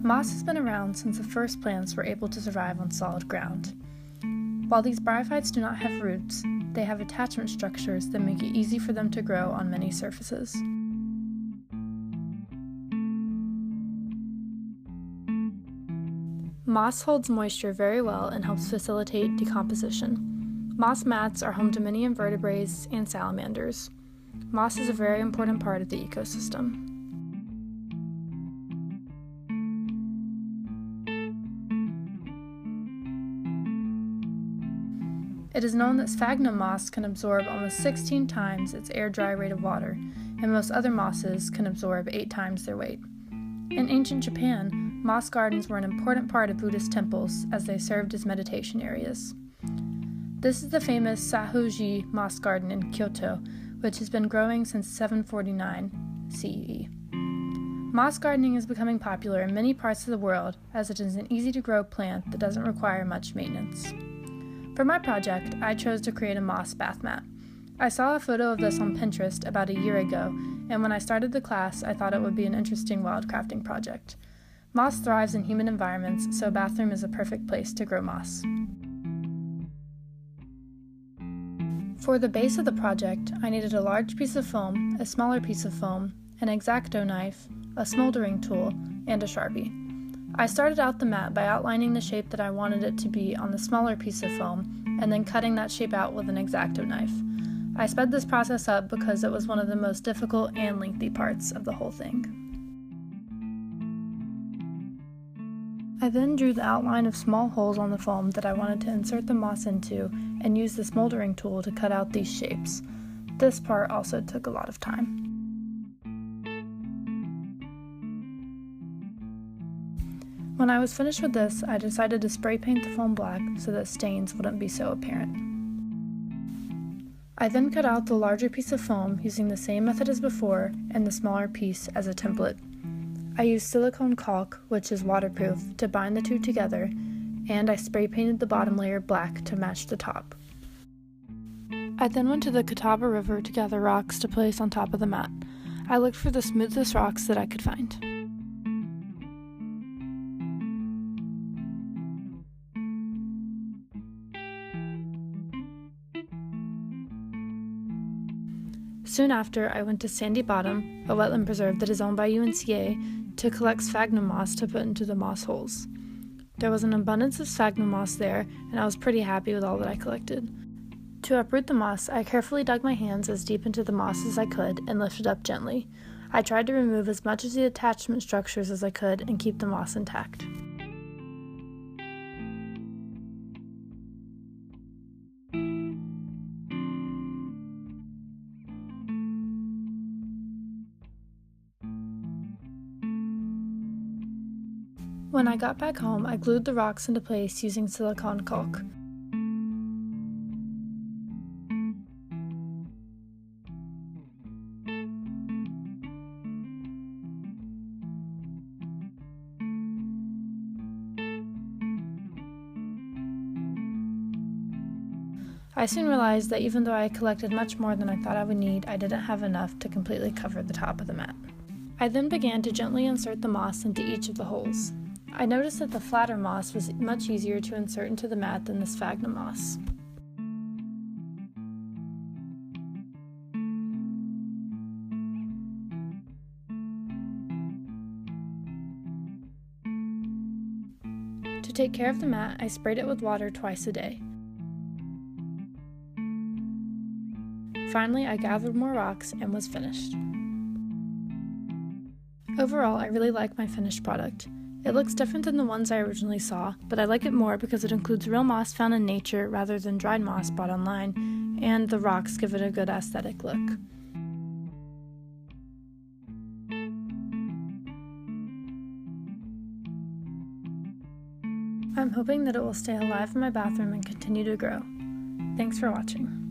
Moss has been around since the first plants were able to survive on solid ground. While these bryophytes do not have roots, they have attachment structures that make it easy for them to grow on many surfaces. Moss holds moisture very well and helps facilitate decomposition. Moss mats are home to many invertebrates and salamanders. Moss is a very important part of the ecosystem. It is known that sphagnum moss can absorb almost 16 times its air-dry rate of water, and most other mosses can absorb 8 times their weight. In ancient Japan, moss gardens were an important part of Buddhist temples as they served as meditation areas. This is the famous Sahuji moss garden in Kyoto, which has been growing since 749 CE. Moss gardening is becoming popular in many parts of the world as it is an easy-to-grow plant that doesn't require much maintenance. For my project, I chose to create a moss bath mat. I saw a photo of this on Pinterest about a year ago, and when I started the class, I thought it would be an interesting wildcrafting project. Moss thrives in humid environments, so a bathroom is a perfect place to grow moss. For the base of the project, I needed a large piece of foam, a smaller piece of foam, an X-Acto knife, a smoldering tool, and a Sharpie. I started out the mat by outlining the shape that I wanted it to be on the smaller piece of foam, and then cutting that shape out with an X-Acto knife. I sped this process up because it was one of the most difficult and lengthy parts of the whole thing. I then drew the outline of small holes on the foam that I wanted to insert the moss into, and used the smoldering tool to cut out these shapes. This part also took a lot of time. When I was finished with this, I decided to spray paint the foam black so that stains wouldn't be so apparent. I then cut out the larger piece of foam using the same method as before and the smaller piece as a template. I used silicone caulk, which is waterproof, to bind the two together, and I spray painted the bottom layer black to match the top. I then went to the Catawba River to gather rocks to place on top of the mat. I looked for the smoothest rocks that I could find. Soon after, I went to Sandy Bottom, a wetland preserve that is owned by UNCA, to collect sphagnum moss to put into the moss holes. There was an abundance of sphagnum moss there, and I was pretty happy with all that I collected. To uproot the moss, I carefully dug my hands as deep into the moss as I could and lifted up gently. I tried to remove as much of the attachment structures as I could and keep the moss intact. When I got back home, I glued the rocks into place using silicone caulk. I soon realized that even though I collected much more than I thought I would need, I didn't have enough to completely cover the top of the mat. I then began to gently insert the moss into each of the holes. I noticed that the flatter moss was much easier to insert into the mat than the sphagnum moss. To take care of the mat, I sprayed it with water twice a day. Finally, I gathered more rocks and was finished. Overall, I really like my finished product. It looks different than the ones I originally saw, but I like it more because it includes real moss found in nature rather than dried moss bought online, and the rocks give it a good aesthetic look. I'm hoping that it will stay alive in my bathroom and continue to grow. Thanks for watching.